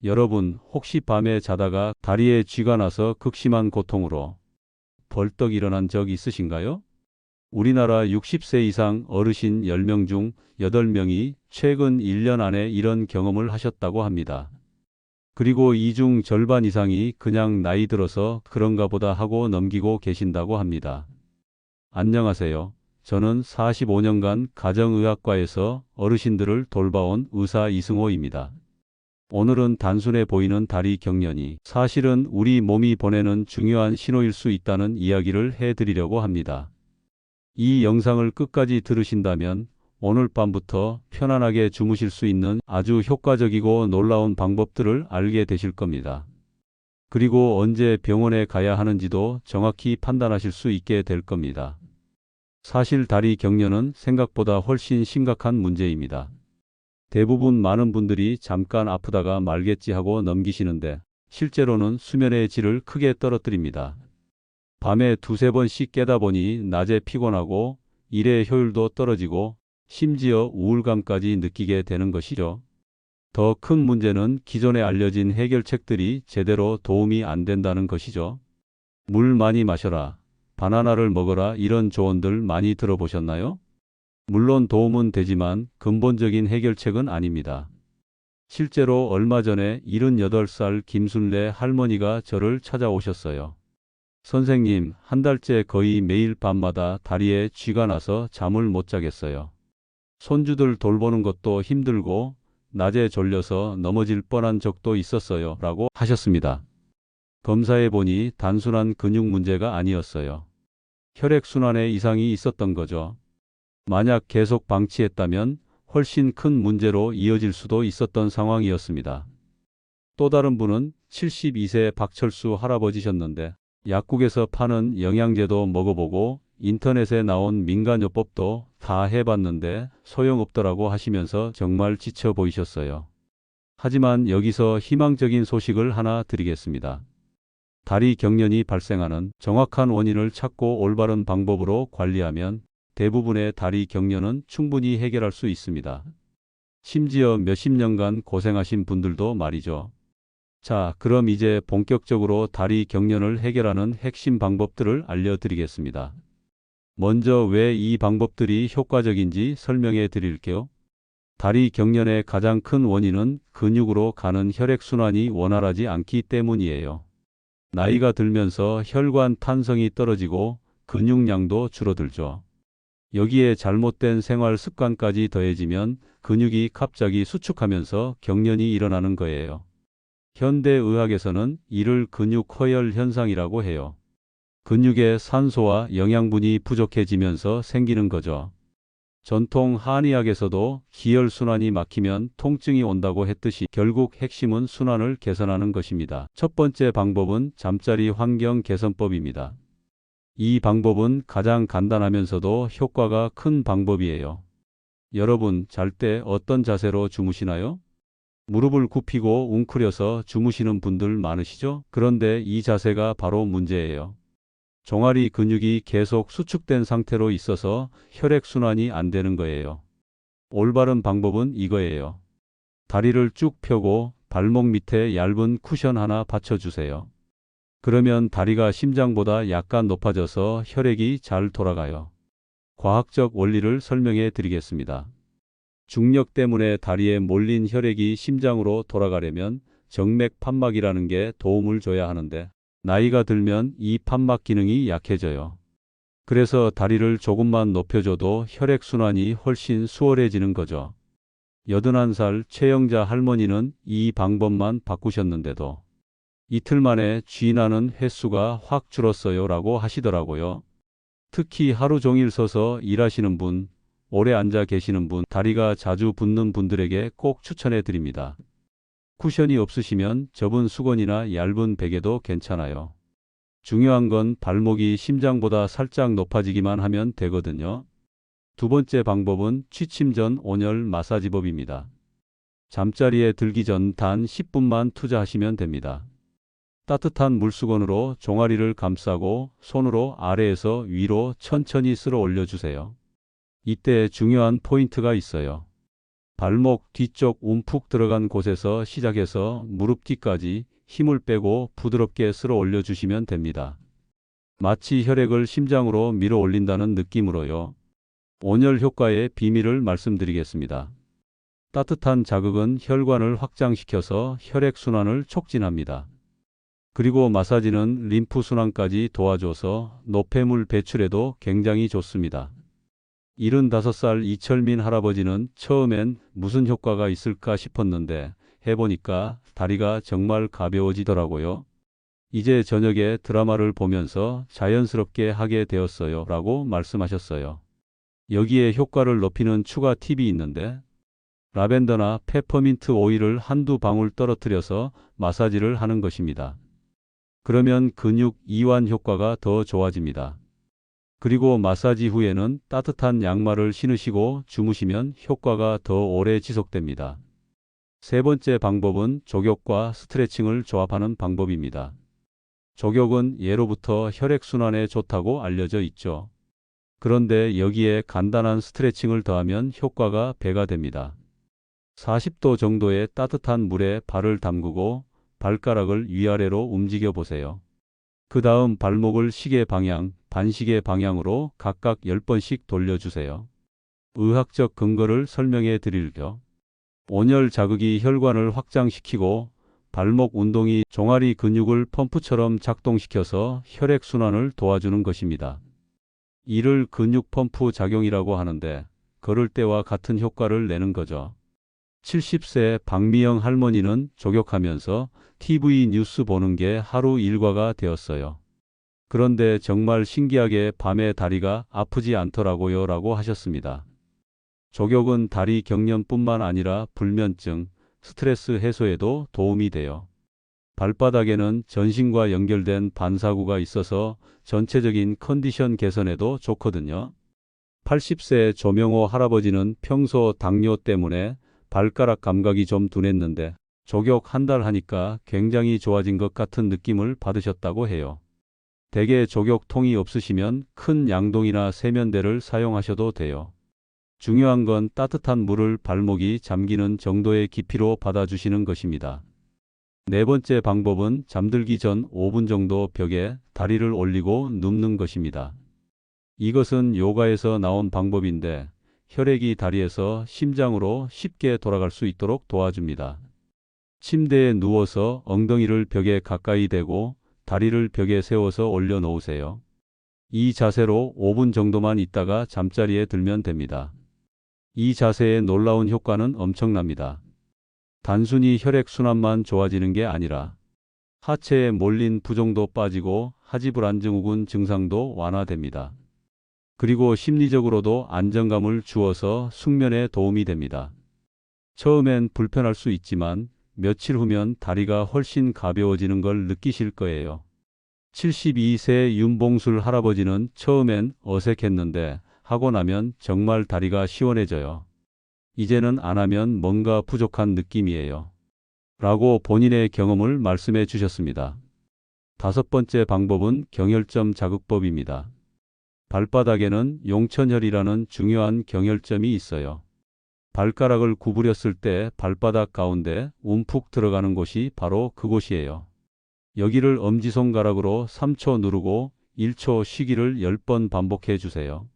여러분, 혹시 밤에 자다가 다리에 쥐가 나서 극심한 고통으로 벌떡 일어난 적 있으신가요? 우리나라 60세 이상 어르신 10명 중 8명이 최근 1년 안에 이런 경험을 하셨다고 합니다. 그리고 이 중 절반 이상이 그냥 나이 들어서 그런가 보다 하고 넘기고 계신다고 합니다. 안녕하세요. 저는 45년간 가정의학과에서 어르신들을 돌봐온 의사 이승호입니다. 오늘은 단순해 보이는 다리 경련이 사실은 우리 몸이 보내는 중요한 신호일 수 있다는 이야기를 해드리려고 합니다. 이 영상을 끝까지 들으신다면 오늘 밤부터 편안하게 주무실 수 있는 아주 효과적이고 놀라운 방법들을 알게 되실 겁니다. 그리고 언제 병원에 가야 하는지도 정확히 판단하실 수 있게 될 겁니다. 사실 다리 경련은 생각보다 훨씬 심각한 문제입니다. 대부분 많은 분들이 잠깐 아프다가 말겠지 하고 넘기시는데 실제로는 수면의 질을 크게 떨어뜨립니다. 밤에 두세 번씩 깨다 보니 낮에 피곤하고 일의 효율도 떨어지고 심지어 우울감까지 느끼게 되는 것이죠. 더 큰 문제는 기존에 알려진 해결책들이 제대로 도움이 안 된다는 것이죠. 물 많이 마셔라, 바나나를 먹어라 이런 조언들 많이 들어보셨나요? 물론 도움은 되지만 근본적인 해결책은 아닙니다. 실제로 얼마 전에 78살 김순례 할머니가 저를 찾아오셨어요. 선생님, 한 달째 거의 매일 밤마다 다리에 쥐가 나서 잠을 못 자겠어요. 손주들 돌보는 것도 힘들고 낮에 졸려서 넘어질 뻔한 적도 있었어요. 라고 하셨습니다. 검사해 보니 단순한 근육 문제가 아니었어요. 혈액순환에 이상이 있었던 거죠. 만약 계속 방치했다면 훨씬 큰 문제로 이어질 수도 있었던 상황이었습니다. 또 다른 분은 72세 박철수 할아버지셨는데 약국에서 파는 영양제도 먹어보고 인터넷에 나온 민간요법도 다 해봤는데 소용없더라고 하시면서 정말 지쳐 보이셨어요. 하지만 여기서 희망적인 소식을 하나 드리겠습니다. 다리 경련이 발생하는 정확한 원인을 찾고 올바른 방법으로 관리하면 대부분의 다리 경련은 충분히 해결할 수 있습니다. 심지어 몇십 년간 고생하신 분들도 말이죠. 자, 그럼 이제 본격적으로 다리 경련을 해결하는 핵심 방법들을 알려드리겠습니다. 먼저 왜 이 방법들이 효과적인지 설명해 드릴게요. 다리 경련의 가장 큰 원인은 근육으로 가는 혈액순환이 원활하지 않기 때문이에요. 나이가 들면서 혈관 탄성이 떨어지고 근육량도 줄어들죠. 여기에 잘못된 생활 습관까지 더해지면 근육이 갑자기 수축하면서 경련이 일어나는 거예요. 현대의학에서는 이를 근육 허열 현상이라고 해요. 근육에 산소와 영양분이 부족해지면서 생기는 거죠. 전통 한의학에서도 기혈순환이 막히면 통증이 온다고 했듯이 결국 핵심은 순환을 개선하는 것입니다. 첫 번째 방법은 잠자리 환경 개선법입니다. 이 방법은 가장 간단하면서도 효과가 큰 방법이에요. 여러분, 잘 때 어떤 자세로 주무시나요? 무릎을 굽히고 웅크려서 주무시는 분들 많으시죠? 그런데 이 자세가 바로 문제예요. 종아리 근육이 계속 수축된 상태로 있어서 혈액순환이 안 되는 거예요. 올바른 방법은 이거예요. 다리를 쭉 펴고 발목 밑에 얇은 쿠션 하나 받쳐주세요. 그러면 다리가 심장보다 약간 높아져서 혈액이 잘 돌아가요. 과학적 원리를 설명해 드리겠습니다. 중력 때문에 다리에 몰린 혈액이 심장으로 돌아가려면 정맥 판막이라는 게 도움을 줘야 하는데 나이가 들면 이 판막 기능이 약해져요. 그래서 다리를 조금만 높여줘도 혈액순환이 훨씬 수월해지는 거죠. 81살 최영자 할머니는 이 방법만 바꾸셨는데도 이틀 만에 쥐 나는 횟수가 확 줄었어요 라고 하시더라고요. 특히 하루 종일 서서 일하시는 분, 오래 앉아 계시는 분, 다리가 자주 붓는 분들에게 꼭 추천해 드립니다. 쿠션이 없으시면 접은 수건이나 얇은 베개도 괜찮아요. 중요한 건 발목이 심장보다 살짝 높아지기만 하면 되거든요. 두 번째 방법은 취침 전 온열 마사지법입니다. 잠자리에 들기 전 단 10분만 투자하시면 됩니다. 따뜻한 물수건으로 종아리를 감싸고 손으로 아래에서 위로 천천히 쓸어 올려주세요. 이때 중요한 포인트가 있어요. 발목 뒤쪽 움푹 들어간 곳에서 시작해서 무릎 뒤까지 힘을 빼고 부드럽게 쓸어 올려주시면 됩니다. 마치 혈액을 심장으로 밀어 올린다는 느낌으로요. 온열 효과의 비밀을 말씀드리겠습니다. 따뜻한 자극은 혈관을 확장시켜서 혈액순환을 촉진합니다. 그리고 마사지는 림프순환까지 도와줘서 노폐물 배출에도 굉장히 좋습니다. 75살 이철민 할아버지는 처음엔 무슨 효과가 있을까 싶었는데 해보니까 다리가 정말 가벼워지더라고요. 이제 저녁에 드라마를 보면서 자연스럽게 하게 되었어요 라고 말씀하셨어요. 여기에 효과를 높이는 추가 팁이 있는데 라벤더나 페퍼민트 오일을 한두 방울 떨어뜨려서 마사지를 하는 것입니다. 그러면 근육 이완 효과가 더 좋아집니다. 그리고 마사지 후에는 따뜻한 양말을 신으시고 주무시면 효과가 더 오래 지속됩니다. 세 번째 방법은 족욕과 스트레칭을 조합하는 방법입니다. 족욕은 예로부터 혈액순환에 좋다고 알려져 있죠. 그런데 여기에 간단한 스트레칭을 더하면 효과가 배가 됩니다. 40도 정도의 따뜻한 물에 발을 담그고 발가락을 위아래로 움직여 보세요. 그 다음 발목을 시계 방향, 반시계 방향으로 각각 10번씩 돌려주세요. 의학적 근거를 설명해 드릴게요. 온열 자극이 혈관을 확장시키고 발목 운동이 종아리 근육을 펌프처럼 작동시켜서 혈액순환을 도와주는 것입니다. 이를 근육 펌프 작용이라고 하는데 걸을 때와 같은 효과를 내는 거죠. 70세 박미영 할머니는 족욕하면서 TV 뉴스 보는 게 하루 일과가 되었어요. 그런데 정말 신기하게 밤에 다리가 아프지 않더라고요 라고 하셨습니다. 족욕은 다리 경련뿐만 아니라 불면증, 스트레스 해소에도 도움이 돼요. 발바닥에는 전신과 연결된 반사구가 있어서 전체적인 컨디션 개선에도 좋거든요. 80세 조명호 할아버지는 평소 당뇨 때문에 발가락 감각이 좀 둔했는데 족욕 한 달 하니까 굉장히 좋아진 것 같은 느낌을 받으셨다고 해요. 대개 족욕통이 없으시면 큰 양동이나 세면대를 사용하셔도 돼요. 중요한 건 따뜻한 물을 발목이 잠기는 정도의 깊이로 받아주시는 것입니다. 네 번째 방법은 잠들기 전 5분 정도 벽에 다리를 올리고 눕는 것입니다. 이것은 요가에서 나온 방법인데 혈액이 다리에서 심장으로 쉽게 돌아갈 수 있도록 도와줍니다. 침대에 누워서 엉덩이를 벽에 가까이 대고 다리를 벽에 세워서 올려놓으세요. 이 자세로 5분 정도만 있다가 잠자리에 들면 됩니다. 이 자세의 놀라운 효과는 엄청납니다. 단순히 혈액순환만 좋아지는 게 아니라 하체에 몰린 부종도 빠지고 하지불안증후군 증상도 완화됩니다. 그리고 심리적으로도 안정감을 주어서 숙면에 도움이 됩니다. 처음엔 불편할 수 있지만 며칠 후면 다리가 훨씬 가벼워지는 걸 느끼실 거예요. 72세 윤봉술 할아버지는 처음엔 어색했는데 하고 나면 정말 다리가 시원해져요. 이제는 안 하면 뭔가 부족한 느낌이에요. 라고 본인의 경험을 말씀해 주셨습니다. 다섯 번째 방법은 경혈점 자극법입니다. 발바닥에는 용천혈이라는 중요한 경혈점이 있어요. 발가락을 구부렸을 때 발바닥 가운데 움푹 들어가는 곳이 바로 그곳이에요. 여기를 엄지손가락으로 3초 누르고 1초 쉬기를 10번 반복해 주세요.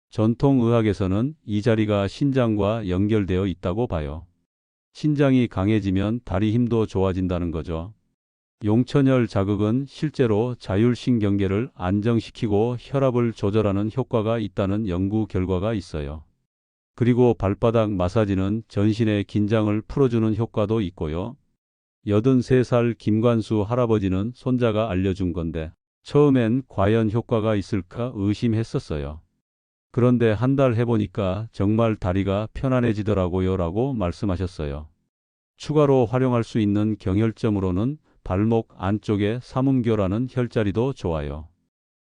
전통의학에서는 이 자리가 신장과 연결되어 있다고 봐요. 신장이 강해지면 다리 힘도 좋아진다는 거죠. 용천혈 자극은 실제로 자율신경계를 안정시키고 혈압을 조절하는 효과가 있다는 연구 결과가 있어요. 그리고 발바닥 마사지는 전신의 긴장을 풀어주는 효과도 있고요. 83살 김관수 할아버지는 손자가 알려준 건데 처음엔 과연 효과가 있을까 의심했었어요. 그런데 한 달 해보니까 정말 다리가 편안해지더라고요 라고 말씀하셨어요. 추가로 활용할 수 있는 경혈점으로는 발목 안쪽에 삼음교라는 혈자리도 좋아요.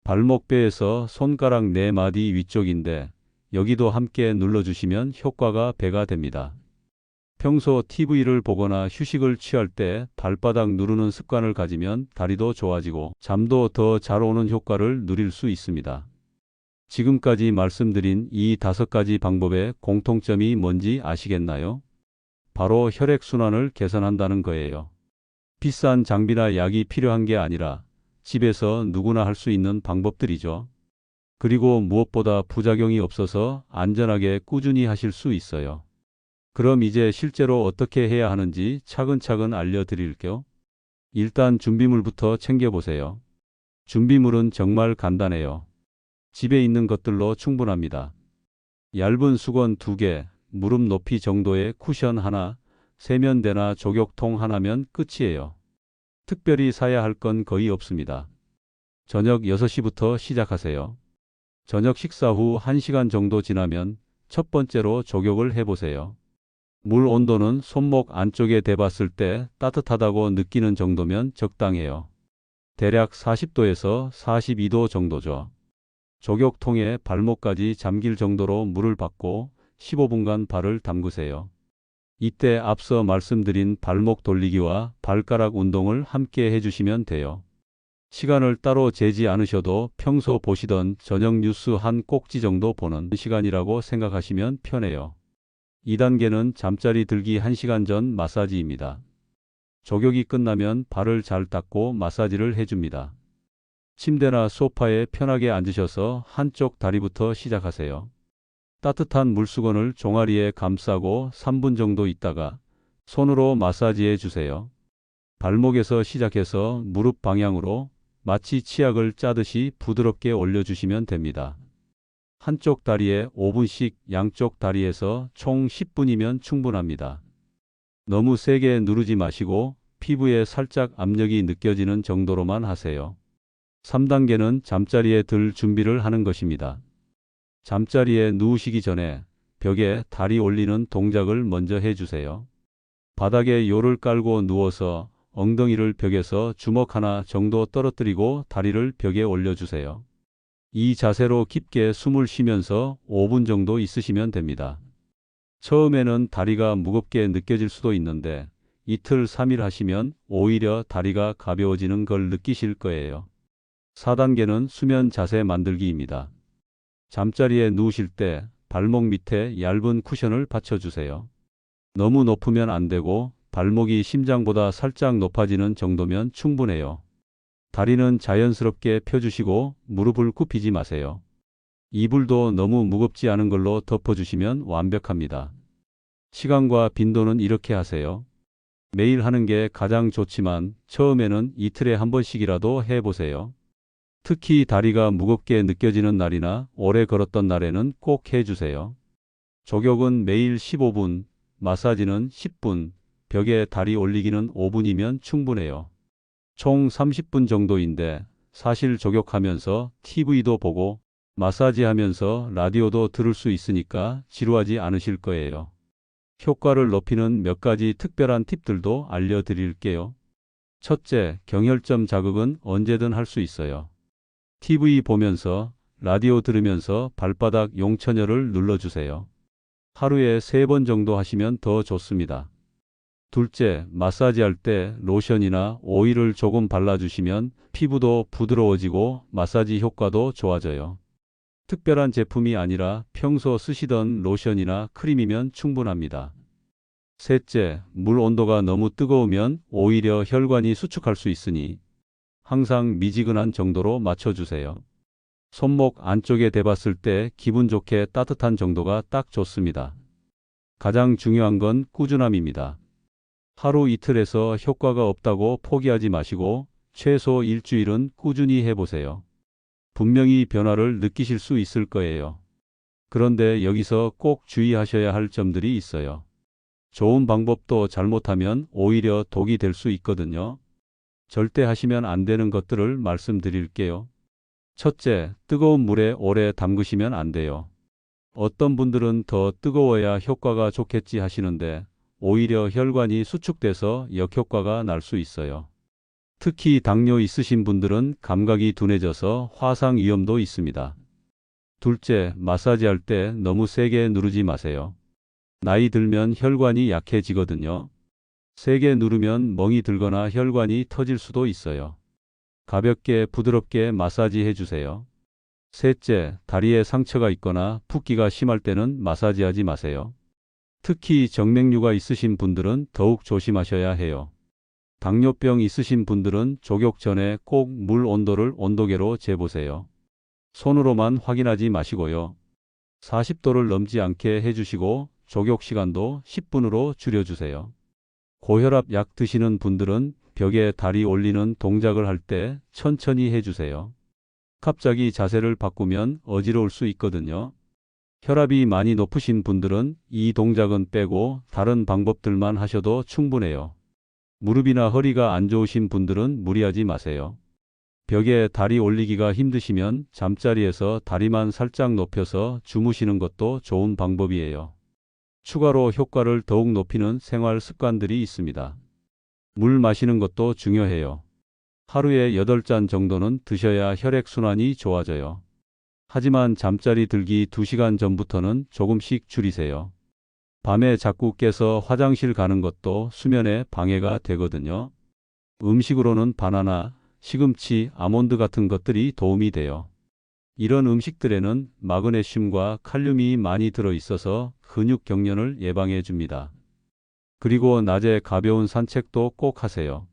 발목뼈에서 손가락 4마디 위쪽인데 여기도 함께 눌러주시면 효과가 배가 됩니다. 평소 TV를 보거나 휴식을 취할 때 발바닥 누르는 습관을 가지면 다리도 좋아지고 잠도 더 잘 오는 효과를 누릴 수 있습니다. 지금까지 말씀드린 이 5가지 방법의 공통점이 뭔지 아시겠나요? 바로 혈액순환을 개선한다는 거예요. 비싼 장비나 약이 필요한 게 아니라 집에서 누구나 할 수 있는 방법들이죠. 그리고 무엇보다 부작용이 없어서 안전하게 꾸준히 하실 수 있어요. 그럼 이제 실제로 어떻게 해야 하는지 차근차근 알려드릴게요. 일단 준비물부터 챙겨보세요. 준비물은 정말 간단해요. 집에 있는 것들로 충분합니다. 얇은 수건 2개, 무릎 높이 정도의 쿠션 하나, 세면대나 족욕통 하나면 끝이에요. 특별히 사야 할 건 거의 없습니다. 저녁 6시부터 시작하세요. 저녁 식사 후 1시간 정도 지나면 첫 번째로 족욕을 해보세요. 물 온도는 손목 안쪽에 대봤을 때 따뜻하다고 느끼는 정도면 적당해요. 대략 40도에서 42도 정도죠. 족욕통에 발목까지 잠길 정도로 물을 받고 15분간 발을 담그세요. 이때 앞서 말씀드린 발목 돌리기와 발가락 운동을 함께 해주시면 돼요. 시간을 따로 재지 않으셔도 평소 보시던 저녁 뉴스 한 꼭지 정도 보는 시간이라고 생각하시면 편해요. 2단계는 잠자리 들기 1시간 전 마사지입니다. 족욕이 끝나면 발을 잘 닦고 마사지를 해줍니다. 침대나 소파에 편하게 앉으셔서 한쪽 다리부터 시작하세요. 따뜻한 물수건을 종아리에 감싸고 3분 정도 있다가 손으로 마사지해 주세요. 발목에서 시작해서 무릎 방향으로 마치 치약을 짜듯이 부드럽게 올려주시면 됩니다. 한쪽 다리에 5분씩 양쪽 다리에서 총 10분이면 충분합니다. 너무 세게 누르지 마시고 피부에 살짝 압력이 느껴지는 정도로만 하세요. 3단계는 잠자리에 들 준비를 하는 것입니다. 잠자리에 누우시기 전에 벽에 다리 올리는 동작을 먼저 해주세요. 바닥에 요를 깔고 누워서 엉덩이를 벽에서 주먹 하나 정도 떨어뜨리고 다리를 벽에 올려주세요. 이 자세로 깊게 숨을 쉬면서 5분 정도 있으시면 됩니다. 처음에는 다리가 무겁게 느껴질 수도 있는데 이틀 3일 하시면 오히려 다리가 가벼워지는 걸 느끼실 거예요. 4단계는 수면 자세 만들기입니다. 잠자리에 누우실 때 발목 밑에 얇은 쿠션을 받쳐주세요. 너무 높으면 안 되고 발목이 심장보다 살짝 높아지는 정도면 충분해요. 다리는 자연스럽게 펴주시고 무릎을 굽히지 마세요. 이불도 너무 무겁지 않은 걸로 덮어주시면 완벽합니다. 시간과 빈도는 이렇게 하세요. 매일 하는 게 가장 좋지만 처음에는 이틀에 한 번씩이라도 해보세요. 특히 다리가 무겁게 느껴지는 날이나 오래 걸었던 날에는 꼭 해주세요. 족욕은 매일 15분, 마사지는 10분, 벽에 다리 올리기는 5분이면 충분해요. 총 30분 정도인데 사실 족욕하면서 TV도 보고 마사지하면서 라디오도 들을 수 있으니까 지루하지 않으실 거예요. 효과를 높이는 몇 가지 특별한 팁들도 알려드릴게요. 첫째, 경혈점 자극은 언제든 할 수 있어요. TV 보면서 라디오 들으면서 발바닥 용천혈을 눌러주세요. 하루에 3번 정도 하시면 더 좋습니다. 둘째, 마사지할 때 로션이나 오일을 조금 발라주시면 피부도 부드러워지고 마사지 효과도 좋아져요. 특별한 제품이 아니라 평소 쓰시던 로션이나 크림이면 충분합니다. 셋째, 물 온도가 너무 뜨거우면 오히려 혈관이 수축할 수 있으니 항상 미지근한 정도로 맞춰주세요. 손목 안쪽에 대봤을 때 기분 좋게 따뜻한 정도가 딱 좋습니다. 가장 중요한 건 꾸준함입니다. 하루 이틀에서 효과가 없다고 포기하지 마시고 최소 일주일은 꾸준히 해보세요. 분명히 변화를 느끼실 수 있을 거예요. 그런데 여기서 꼭 주의하셔야 할 점들이 있어요. 좋은 방법도 잘못하면 오히려 독이 될 수 있거든요. 절대 하시면 안 되는 것들을 말씀드릴게요. 첫째, 뜨거운 물에 오래 담그시면 안 돼요. 어떤 분들은 더 뜨거워야 효과가 좋겠지 하시는데 오히려 혈관이 수축돼서 역효과가 날 수 있어요. 특히 당뇨 있으신 분들은 감각이 둔해져서 화상 위험도 있습니다. 둘째, 마사지할 때 너무 세게 누르지 마세요. 나이 들면 혈관이 약해지거든요. 세게 누르면 멍이 들거나 혈관이 터질 수도 있어요. 가볍게 부드럽게 마사지 해주세요. 셋째, 다리에 상처가 있거나 붓기가 심할 때는 마사지하지 마세요. 특히 정맥류가 있으신 분들은 더욱 조심하셔야 해요. 당뇨병 있으신 분들은 족욕 전에 꼭 물 온도를 온도계로 재보세요. 손으로만 확인하지 마시고요. 40도를 넘지 않게 해주시고 족욕 시간도 10분으로 줄여주세요. 고혈압 약 드시는 분들은 벽에 다리 올리는 동작을 할 때 천천히 해주세요. 갑자기 자세를 바꾸면 어지러울 수 있거든요. 혈압이 많이 높으신 분들은 이 동작은 빼고 다른 방법들만 하셔도 충분해요. 무릎이나 허리가 안 좋으신 분들은 무리하지 마세요. 벽에 다리 올리기가 힘드시면 잠자리에서 다리만 살짝 높여서 주무시는 것도 좋은 방법이에요. 추가로 효과를 더욱 높이는 생활 습관들이 있습니다. 물 마시는 것도 중요해요. 하루에 8잔 정도는 드셔야 혈액순환이 좋아져요. 하지만 잠자리 들기 2시간 전부터는 조금씩 줄이세요. 밤에 자꾸 깨서 화장실 가는 것도 수면에 방해가 되거든요. 음식으로는 바나나, 시금치, 아몬드 같은 것들이 도움이 돼요. 이런 음식들에는 마그네슘과 칼륨이 많이 들어있어서 근육 경련을 예방해 줍니다. 그리고 낮에 가벼운 산책도 꼭 하세요.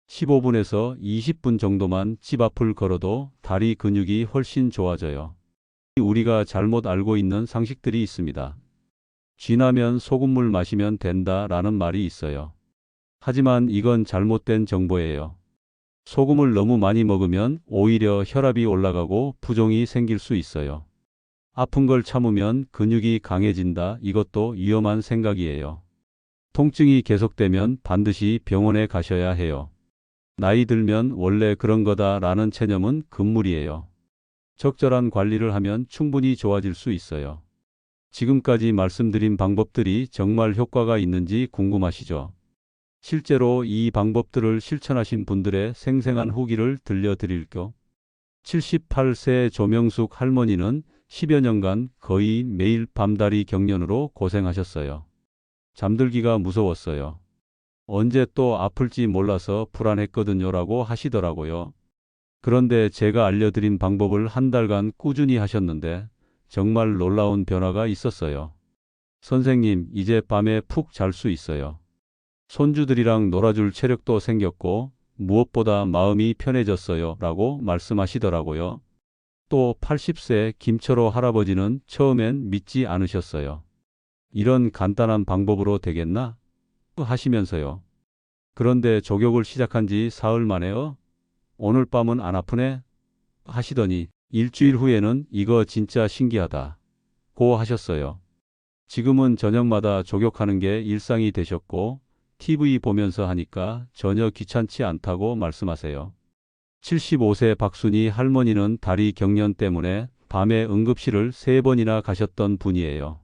15분에서 20분 정도만 집 앞을 걸어도 다리 근육이 훨씬 좋아져요. 우리가 잘못 알고 있는 상식들이 있습니다. 쥐나면 소금물 마시면 된다라는 말이 있어요. 하지만 이건 잘못된 정보예요. 소금을 너무 많이 먹으면 오히려 혈압이 올라가고 부종이 생길 수 있어요. 아픈 걸 참으면 근육이 강해진다. 이것도 위험한 생각이에요. 통증이 계속되면 반드시 병원에 가셔야 해요. 나이 들면 원래 그런 거다라는 체념은 금물이에요. 적절한 관리를 하면 충분히 좋아질 수 있어요. 지금까지 말씀드린 방법들이 정말 효과가 있는지 궁금하시죠? 실제로 이 방법들을 실천하신 분들의 생생한 후기를 들려드릴게요. 78세 조명숙 할머니는 10여 년간 거의 매일 밤다리 경련으로 고생하셨어요. 잠들기가 무서웠어요. 언제 또 아플지 몰라서 불안했거든요 라고 하시더라고요. 그런데 제가 알려드린 방법을 한 달간 꾸준히 하셨는데 정말 놀라운 변화가 있었어요. 선생님, 이제 밤에 푹 잘 수 있어요. 손주들이랑 놀아줄 체력도 생겼고 무엇보다 마음이 편해졌어요 라고 말씀하시더라고요. 또 80세 김철호 할아버지는 처음엔 믿지 않으셨어요. 이런 간단한 방법으로 되겠나? 하시면서요. 그런데 족욕을 시작한 지 사흘 만에요. 오늘 밤은 안 아프네? 하시더니 일주일 후에는 이거 진짜 신기하다 고 하셨어요. 지금은 저녁마다 족욕하는 게 일상이 되셨고 TV 보면서 하니까 전혀 귀찮지 않다고 말씀하세요. 75세 박순희 할머니는 다리 경련 때문에 밤에 응급실을 3번이나 가셨던 분이에요.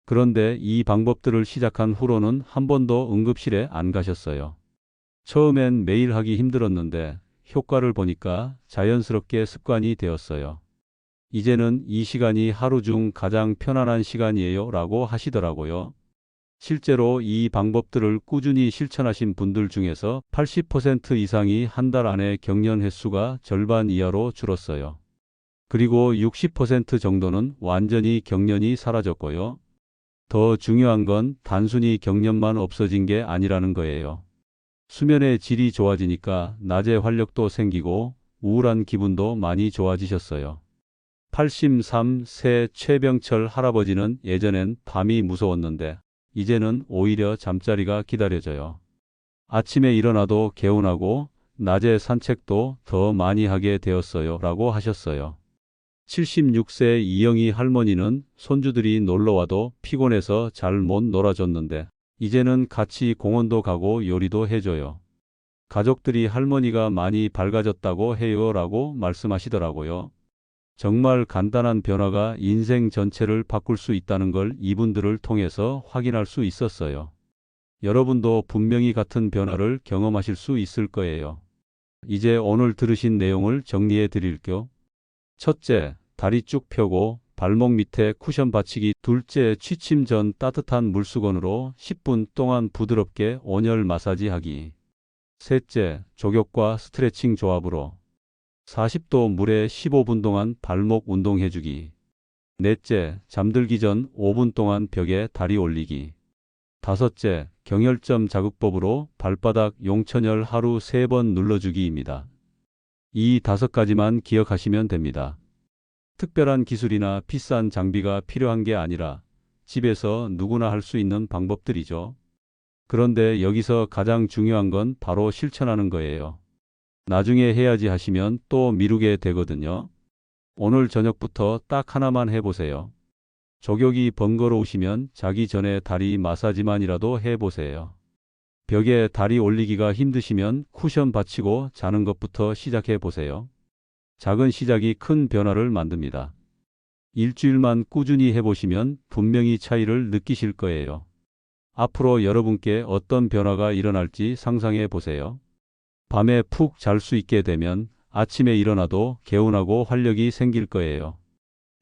그런데 이 방법들을 시작한 후로는 한 번도 응급실에 안 가셨어요. 처음엔 매일 하기 힘들었는데 효과를 보니까 자연스럽게 습관이 되었어요. 이제는 이 시간이 하루 중 가장 편안한 시간이에요 라고 하시더라고요. 실제로 이 방법들을 꾸준히 실천하신 분들 중에서 80% 이상이 한 달 안에 경련 횟수가 절반 이하로 줄었어요. 그리고 60% 정도는 완전히 경련이 사라졌고요. 더 중요한 건 단순히 경련만 없어진 게 아니라는 거예요. 수면의 질이 좋아지니까 낮에 활력도 생기고 우울한 기분도 많이 좋아지셨어요. 83세 최병철 할아버지는 예전엔 밤이 무서웠는데 이제는 오히려 잠자리가 기다려져요. 아침에 일어나도 개운하고 낮에 산책도 더 많이 하게 되었어요 라고 하셨어요. 76세 이영희 할머니는 손주들이 놀러와도 피곤해서 잘 못 놀아줬는데 이제는 같이 공원도 가고 요리도 해줘요. 가족들이 할머니가 많이 밝아졌다고 해요 라고 말씀하시더라고요. 정말 간단한 변화가 인생 전체를 바꿀 수 있다는 걸 이분들을 통해서 확인할 수 있었어요. 여러분도 분명히 같은 변화를 경험하실 수 있을 거예요. 이제 오늘 들으신 내용을 정리해 드릴게요. 첫째, 다리 쭉 펴고 발목 밑에 쿠션 받치기. 둘째, 취침 전 따뜻한 물수건으로 10분 동안 부드럽게 온열 마사지 하기. 셋째, 족욕과 스트레칭 조합으로 40도 물에 15분 동안 발목 운동해주기. 넷째, 잠들기 전 5분 동안 벽에 다리 올리기. 다섯째, 경혈점 자극법으로 발바닥 용천혈 하루 3번 눌러주기입니다. 이 5가지만 기억하시면 됩니다. 특별한 기술이나 비싼 장비가 필요한 게 아니라 집에서 누구나 할 수 있는 방법들이죠. 그런데 여기서 가장 중요한 건 바로 실천하는 거예요. 나중에 해야지 하시면 또 미루게 되거든요. 오늘 저녁부터 딱 하나만 해보세요. 족욕이 번거로우시면 자기 전에 다리 마사지만이라도 해보세요. 벽에 다리 올리기가 힘드시면 쿠션 받치고 자는 것부터 시작해 보세요. 작은 시작이 큰 변화를 만듭니다. 일주일만 꾸준히 해보시면 분명히 차이를 느끼실 거예요. 앞으로 여러분께 어떤 변화가 일어날지 상상해 보세요. 밤에 푹 잘 수 있게 되면 아침에 일어나도 개운하고 활력이 생길 거예요.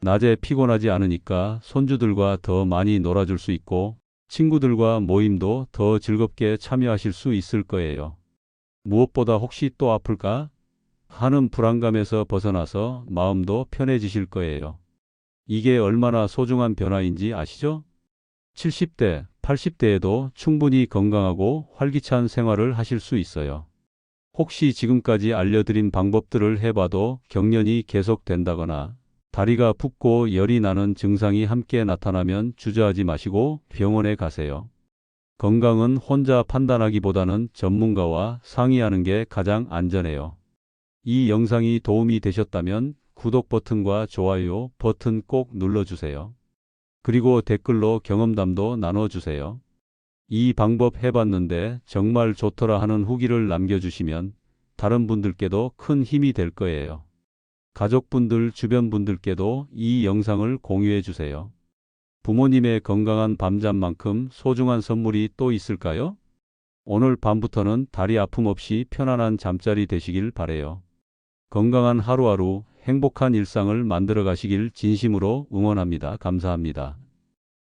낮에 피곤하지 않으니까 손주들과 더 많이 놀아줄 수 있고 친구들과 모임도 더 즐겁게 참여하실 수 있을 거예요. 무엇보다 혹시 또 아플까 하는 불안감에서 벗어나서 마음도 편해지실 거예요. 이게 얼마나 소중한 변화인지 아시죠? 70대, 80대에도 충분히 건강하고 활기찬 생활을 하실 수 있어요. 혹시 지금까지 알려드린 방법들을 해봐도 경련이 계속된다거나 다리가 붓고 열이 나는 증상이 함께 나타나면 주저하지 마시고 병원에 가세요. 건강은 혼자 판단하기보다는 전문가와 상의하는 게 가장 안전해요. 이 영상이 도움이 되셨다면 구독 버튼과 좋아요 버튼 꼭 눌러주세요. 그리고 댓글로 경험담도 나눠주세요. 이 방법 해봤는데 정말 좋더라 하는 후기를 남겨주시면 다른 분들께도 큰 힘이 될 거예요. 가족분들, 주변 분들께도 이 영상을 공유해 주세요. 부모님의 건강한 밤잠만큼 소중한 선물이 또 있을까요? 오늘 밤부터는 다리 아픔 없이 편안한 잠자리 되시길 바래요. 건강한 하루하루 행복한 일상을 만들어 가시길 진심으로 응원합니다. 감사합니다.